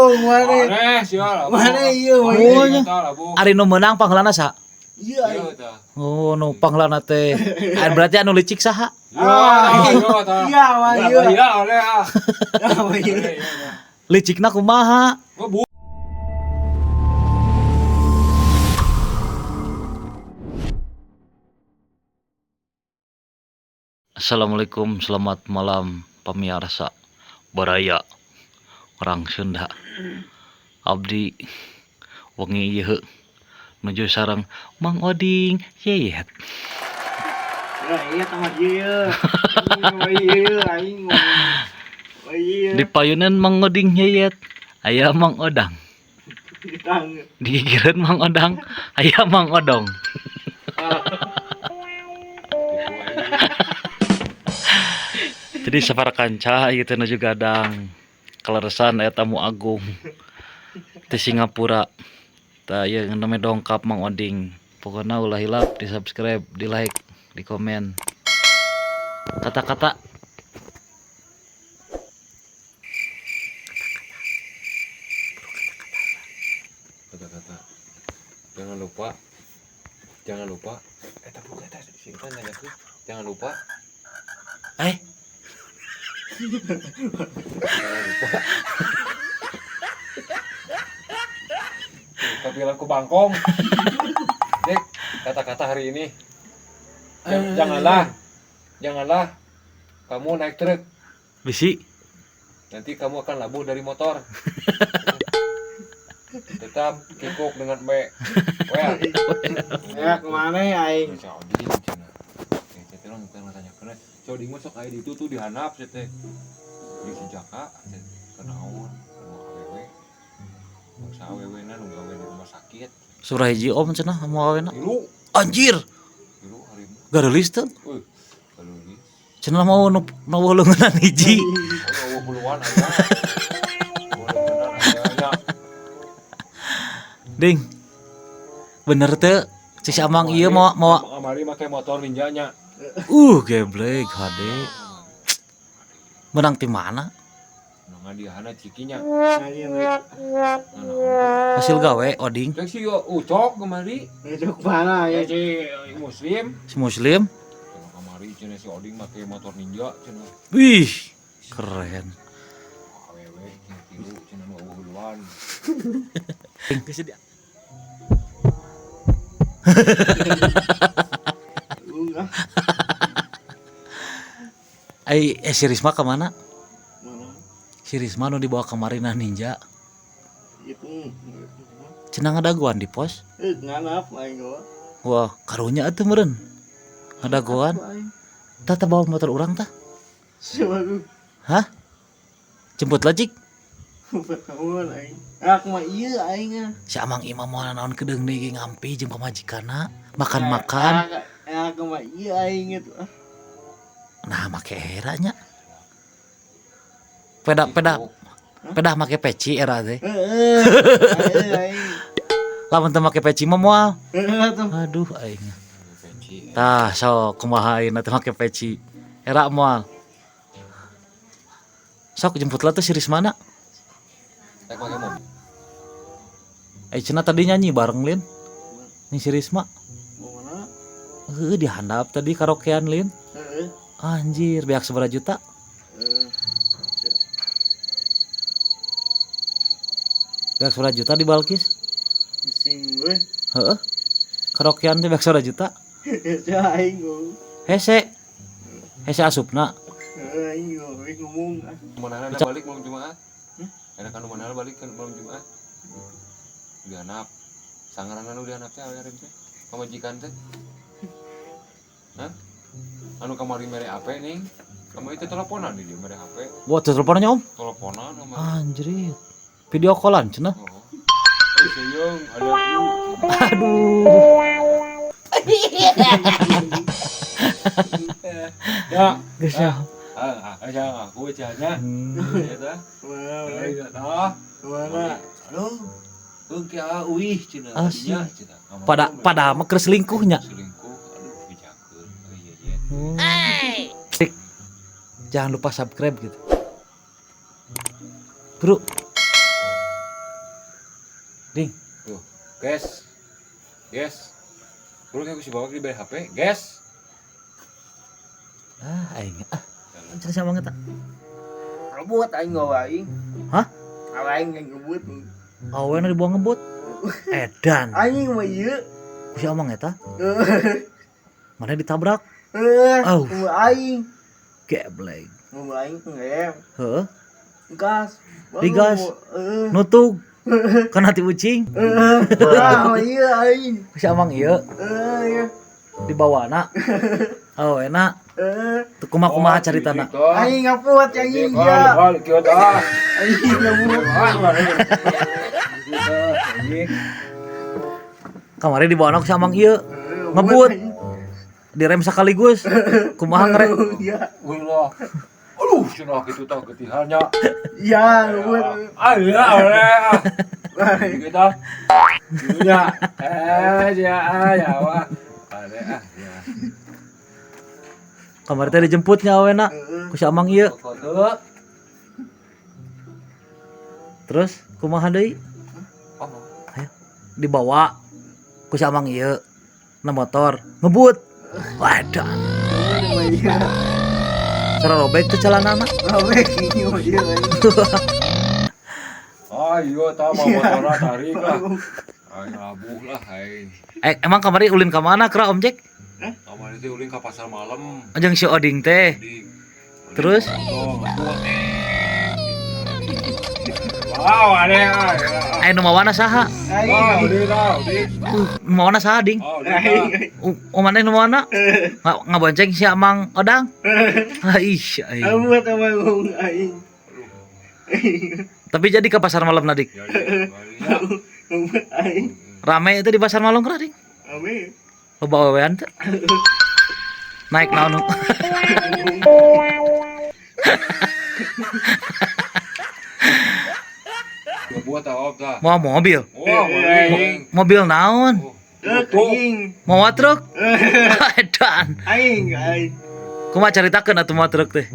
Bung, mana? Mana ieu? Ari nu meunang panggalana saha? Iya. Oh, nu panggalana teh. Berarti anu licik saha? Iya, mah iya. Licikna kumaha? Assalamualaikum, selamat malam pemirsa Baraya orang Sunda. Abdi wengi ieu nuju sareng Mang Oding Yeyet. Nah, iya tama ieu. Ieu aing. Di payunan Mang Oding Yeyet aya Mang Odang. Di gigireun Mang Odang aya Mang Odong. Jadi safar kanca ieu teh nuju gadang kaleresan aya tamu agung di Singapura. Tah ieu namanya dongkap Mang Oding. Pokoknya ulah hilap, di subscribe, di like, di komen. Kata-kata jangan lupa jangan lupa tapi aku bangkong. Dek, kata-kata hari ini janganlah kamu naik truk, bisi nanti kamu akan labuh dari motor. Tetap kikuk dengan me. Ya kemana ya aing? Coding cenah. Teh orang tanya kana. Coding mah sok aya ditu tuh dihanap teh. Di Sijaka kenaon awewe. Bangsa awewena nu gawe di rumah sakit. surah hiji om cenah moal awena. Ilu, Anjir, harimau. garelis teu. Kalau ini Cenah mau nu weulungan hiji. oh puluhan aya. Ding. Bener teu si Amang ieu mau Amari make motor ninjanya. geblek HD. Menang ti mana? Nang diahana cikinya. Hasil gawe Oding Cek si ucok kemari. Itu mana ya? Si muslim. si Muslim. Cenah kamari cenah si Oding make motor ninja cenah. Wih, keren. Awewe tilu cenah nu eueuh-eueuhan. Geus dia. Si Risma kemana? Mana? Si Risma nu dibawa kemarin nah ninja. Itu. Cenah ngadaguan di pos. Nganap aing gua. Wah, karunya atuh meureun. Ngadaguan. Tah bawa motor urang tah. Siapa? Hah? Jemput lajik. Pertemuan aing. Ak mah ieu aing. Si Amang Imam mau naon kedeung deui ngampi jeung pamajikanna, makan-makan. Ak mah ieu aing itu. Nah, make era nya. Peda make peci era teh. Aing. Lamun teu make peci mah moal. Tuh. Aduh aing. Tah, sok kumaha ayeuna teu make peci. Era moal. Sok jemput lah tuh si Rismana. Rek make mobil. Cenah tadi nyanyi bareng Lin. Nih si Risma. Mau mana? Dihandap tadi karaokean Lin. Heeh. Anjir, beak seberapa juta? Beak seberapa juta di Balkis? Bising gue. Heeh. Karaokean teh beak seberapa juta? Ya aing gua. Hese asupna. Aing gua ngomong. Manehna balik malam Jumat. Ada kan manehna balik kan malam Jumat. Dihanap. Sangaranna nu dihanap teh awewe teh. Pamajikan teh. Hah? Anu kamari mere HP ning. Kamu itu teleponan di dia mere HP. Buat teleponnya om? Teleponan sama. Anjir. Video callan cenah. Oh. Sayang, I love you. Aduh. Ya. Geus ya. Aja aku bacanya. Ya tah. Ayo tah. Mana? Aduh. Engke uih cenah. Asli. Cenah. Pada mah keur selingkuhnya. Selingkuh. Aduh, bijakeun. Iya. Tik. Jangan lupa subscribe gitu. Bro. Ding. Tuh, guys. Kudu aku si bawa di HP, guys. Aing. Anjir siapa banget tak? Ngebut aing bawa aing. Hah? Aing yang ngebut. Awen dibawa ngebut. Edan. Aing mah ieu. Si Amang eta. Mana ditabrak? Au. Aing. Geblek. Mau aing ngem. Heeh. Gas. Digas. Nutug. Kan hati ucing. Iya aing. Si Amang ieu Iya. dibawana. Enak. Teu kumaha caritana. Aing ngaput yang iya. Balik kieu tah. Aing ngaput. Kamari dibawana ku si Amang ieu. Ngebut. Direm sekaligus. Kumaha ngerem? Iya. Ulah. Aduh, cenah kitu tah getihannya. Iya, ngebut. Aya oleh. Kita. Dunia. Ya wah. Ada ya. Kamari teh dijemputnya awena ku si Amang ieu. Foto. Terus kumaha deui? Ayo dibawa ku si Amang ieu na motor ngebut. Wadah. Iya. Cara robek teh celanana. Robek ini mah iya aing. Ayo tah mau motorna tarik lah. Ayo abuh lah aing. Emang kamari ulin ka mana kira Om Jack? Kamari teh ulin ka pasar malam. Jeung si Oding teh. Terus? Wow, ada. Nu mawana saha? Aing. Nu mawana saha ding? Mana nu mawana? Ngabonceng si Amang Odang. Ih, aing. Ngebut sama aing. Tapi jadi ke pasar malam nadik. Ngebut aing. Rame itu di pasar malam kira ding. Ame. Loba wewean teh. Naik naon? Buat apa dah? Mau mobil. Wah, Mobil naon? Aing. Mau truk? Edan. Aing. Kumaha caritakeun atuh mobil truk teh?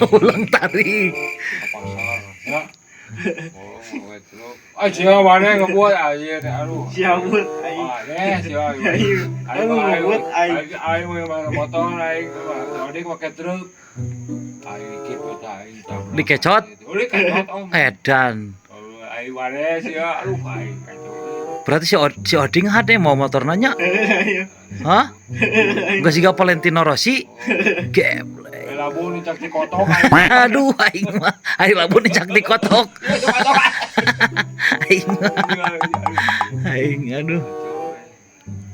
Ulang tarik. Pasar. Ya. Oh, truk. Sia mana ngebuat aja aduh. Siabut aing. Sia. Aing ngebut aing. Aing mau motor aing. Jadi pakai truk. Aing dikit kita aing. Dikecot? Dikecot om. Edan. Aing mana sia aduh aing kacau. Berarti si Oding hade mau motor nanya? Hah? Gak sih gak Valentino Rossi? Geblek. Labu nih cak dikotok. Aduh, aing mah. Aing labu dicak dikotok. Aing mah. Aing aduh.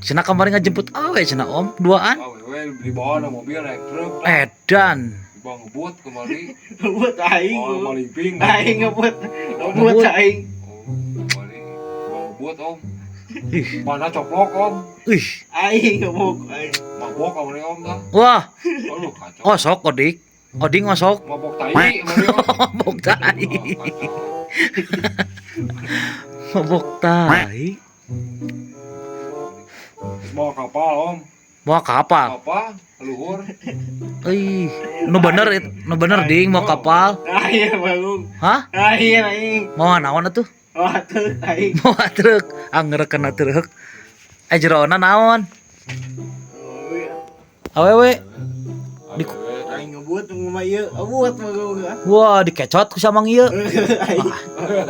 Cenah kamari ngajemput awe cenah Om, duaan. Awe di bawah na mobil naik truk. Edan. Bang ngebut kemari. Ngebut aing. Oh, maliping. Aing ngebut. Ngebut aing. Kemari. Bang ngebut om. Ih, Mana coplok om. ih. Aing ngebuk aing. Mabok kemari om dah. Wah, Aduh kacau. osok Odik. Oding osok. Mabok tai kemari om. Mabok tai. Kacau. Mabok tai. Bawa kapal om. Mau kapal. Apa? Luhur. Ih, nu bener ding mau kapal. Aing bangun. Hah? Aing. Mau naon atuh? Waduh aing. Mau truk, anggerekeun truk. Jerona naon? Awewe. Aing ngebut ngomah ieu. Ngebut mah. Wah, dikecot ku samang ieu.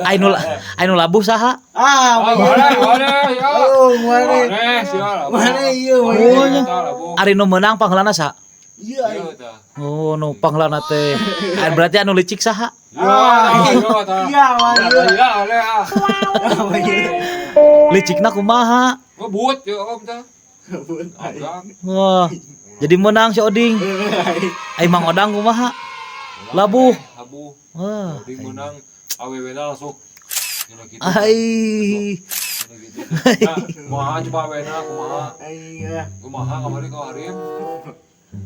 Aing. Anu labuh saha? Mana ya. Oh, mana? Mana ieu? Ari nu meunang pangheulana saha? Iya aing. Oh, nu pangheulana teh. Berarti anu licik saha? Iya, Licikna kumaha? Ngebut ya om dah. Ngebut aing. Wah, jadi menang si Oding. Ai Mang Odang kumaha? Labuh. Labuh. Wah. Oding menang. Awewena langsung. Ai. Kumaha coba awewena kumaha. Aing ya. Kumaha kamari kau harim.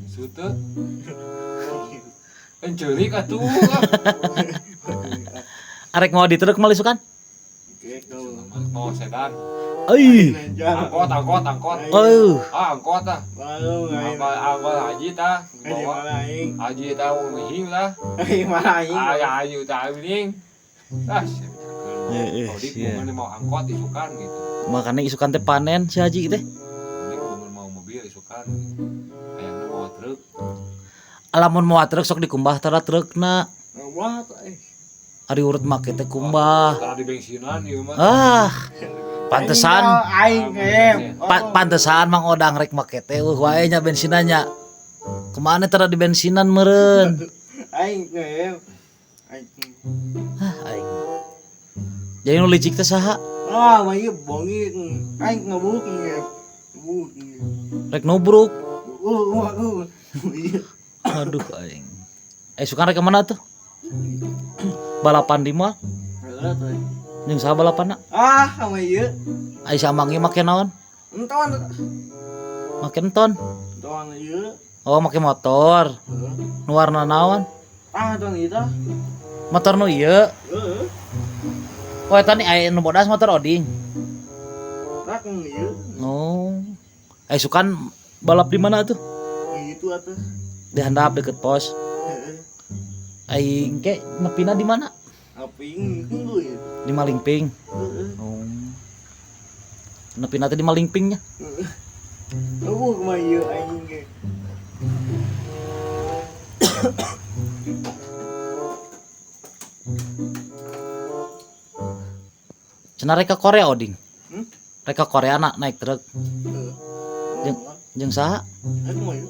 Sute. Encelik atuh. Arek mau di truk malisukan? Mau sedan. Ai. Angkot. Oh. Angkot ah. Baru aing. Angkot haji tah. Aing mana aing? Haji tah ngihing lah. Aing mana aing? Haji tah mending. Ah, Heeh, kalau di sia. bungan mau angkot isukan gitu. Makanya isukan teh panen si Haji teh. Di bungan mau mobil isukan gitu. Ayangna mau truk. Alamun moal truk sok dikumbah tara trukna. Wah, Ari urut make teh kumbah. Karena di bensinan ieu mah. Ah, pantesan. aing em. Pantesan Mang Odang rek make teh wae nya bensinanya. Kemana tara di bensinan meureun? Aing em. Aing. Ah, aing. Jadi nu licik teh saha? Ah, mah ieu bongi. Aing ngabuk em. Ngabuk. Rek nubruk. Waduh. Iya. Aduh aing. Sukan rek kemana tuh? Balapan di mall. Berat euy. Jeung saha balapanna? Ah, sama ieu. Ai samangnya make naon? Enton. Make enton. Enton ieu. Oh, make motor. Nu warna naon? Ah, enton ieu tah. Motor nu ieu. Heeh. Oh, eta nih aya nu bodas motor oding. Rak ieu. Oh. Sukan balap di mana tuh? Gitu atuh. Di handap deket pos. Heeh. Aing ke nepina di mana? Aping hunggu ya. Di Malingping. Heeh. Oh. Nepina teh di Malingpingnya. Aku mah ieu aing ge. Cenah rek ka Korea oding. Hmm? Rek ka Korea naik truk. Heeh. Jeung saha? Aku mah ieu.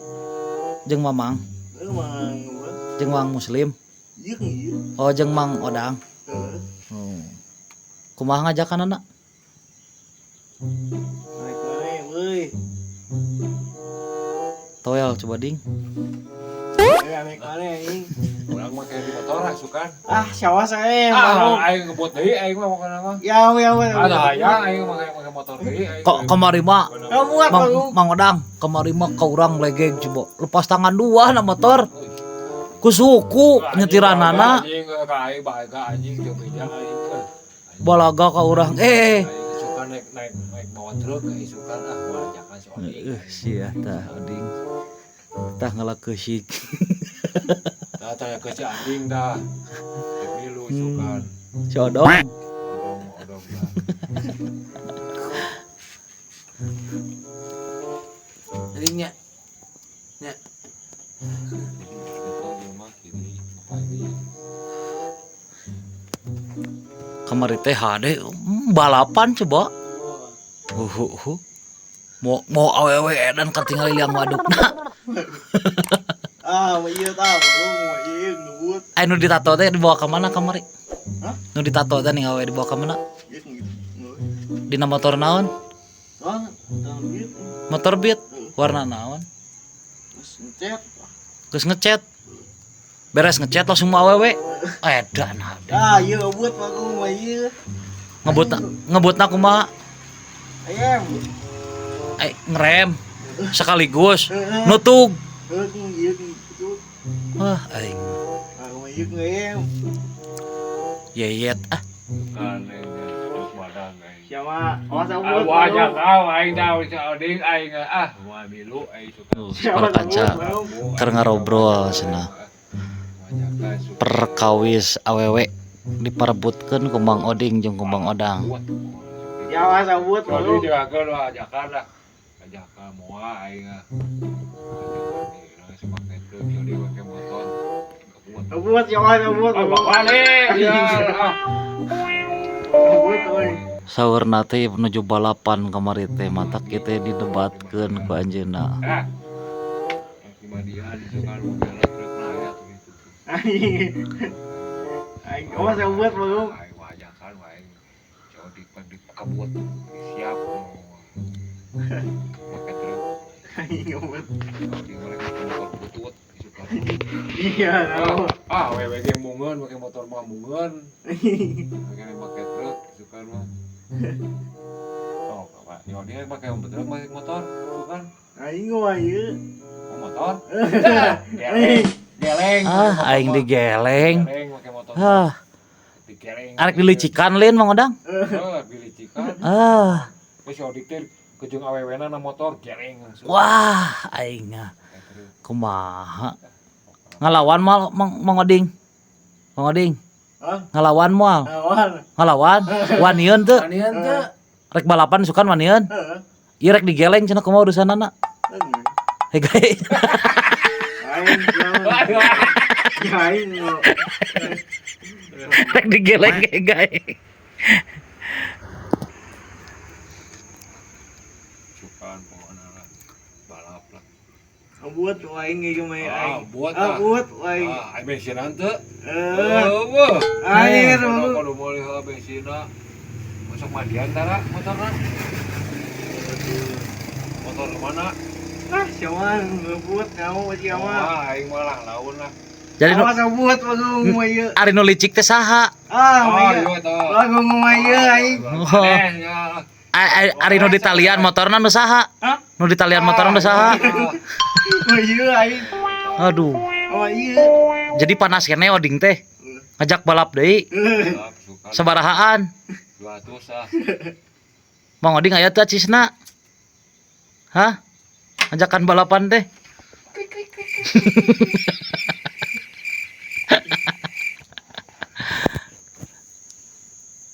Jeung Mamang, Aku mah ngeuweus. jeung Mang Muslim. Ieu kan ieu. Oh, jeung Mang Odang. Heeh. Oh. Kumaha ngajakanana? Naik mana euy. Toel coba ding. Naik mana anjing. Urang mah kayak di motor isukan. Ah, syawas ae. Aing ngebut deui aing mah pokona mah. Ya, ya. Ada hayang aing make motor deui aing. Kok kemari mah Kamu buat baru. Mang Odang, kemari mah ka urang legeg coba. Lepas tangan dua na motor. Ku suku nyetiranana Anjing ka aing bahagia anjing jeung beja aing. balaga ka urang. Aing suka naik bawa truk isukan moal ajakan si Oding. Sia tah oding. Tah ngalakeusik. Tanya ke si anjing dah. Milu isukan. Si Odong. Odong dah. Jadinya. Kamari teh hade balapan coba. Mau awewe dan katingal liang wadukna. Ah, mah ieu tah, mau ieu ngebut. Nu ditato teh dibawa ka mana kamari? Hah? Nu ditato teh ning awewe dibawa ka mana? Ieu gitu. Dina motor naon? Soalnya jangan gitu. Motor Beat. Warna naon? Terus ngecet. Geus ngecat. Beres ngecat langsung mau awewe. Edan hade. Ah, ieu ngebut aku mah ieu. Ngebutna kumaha? Ayam. Ngerem sekaligus nutug. Ieu gitu. Wah aing Aku mah ieu ngayem. yeyet Aneh terus badan aing. Siapa? Awas aku. Wajah kau aing dah si Oding aing moal milu aing suka. para kanca keur ngarobrol cenah perkawis awewe diparebutkeun ku Mang Oding jeung ku Mang Odang. Ya awas abut Jadi baru. dia ke lu ajakan lah. Ajakan moal aing ajakan pakai truk jadi pakai motor. Abut ya awas abut. Balik ya. Abut euy. Saurna teh menuju balapan kamari teh matak kita didebatkeun ku anjeunna. Kimadian suka lu bela truk layat gitu. Aing awas abut baru. Aing wajakan aing jadi di kebut siap pakai truk. Aing abut. Di mereka motor butut suka. Iya, tahu. Wewe ge mungeun pakai motor mah mungeun. Pakai truk suka mah. Oh, Pak. Dia pakai truk pakai motor, suka. Aing mah ieu. Motor. Geleng. Aing digeleng. Geleng pakai motor. Digeleng. Arek dilicikan lin Mang Odang. Dilicikan. Wis odik teh kejung awewena na motor geleng langsung. Wah, aing kumaha ngalawan Mang Oding. Mang Oding. Hah? Ngalawan moal. Nawan. Ngalawan. Wanian teu. Anian teh. Rek balapan sukan wanian. Heeh. Ieu rek digeleng cenah kumaha urusanana. Hege. Aing jangan. Aing lo. Rek digeleng hege. Sukaan pokoknya lah. Balap lah. Buat aing ge mah aing. Buat lah. Buat aing. Aing bensinan teu. Wah. Air. Kalau mau lihat bensina. Masuk madian tara motorna. Motor mana? Ah, siawan ngebuat kamu siawan. Aing malah laun lah. Jadi nu Awas buat bagung mah ieu. ari nu licik teh saha? Iya. Bagung mah ieu aing. Ari nu di talian motorna nu saha? Hah? Nu di talian motorna nu saha? Mah ieu aing. Aduh. Oh ieu. Jadi panas kene oding teh. Ngajak balap deui. Sabarahaan. 200 ah. Mang Oding aya teu cisna? Hah? Ajakan balapan teh.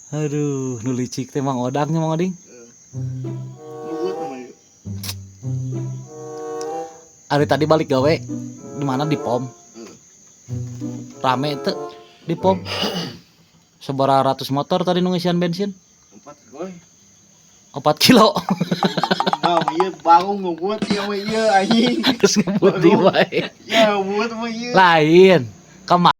Aduh, nu licik teh Mang Odang nya Mang Oding. Buat mah ieu. Ari tadi balik gawe di mana di pom. Rame teu di pom. Sabaraha ratus motor tadi nu ngisian bensin? 4 goy. 4 kilo. Nah, ieu bagung ngebuat ieu mah ieu anjing. Terus ngebut di wae. Ya buat mah ieu. Lain. Kemana?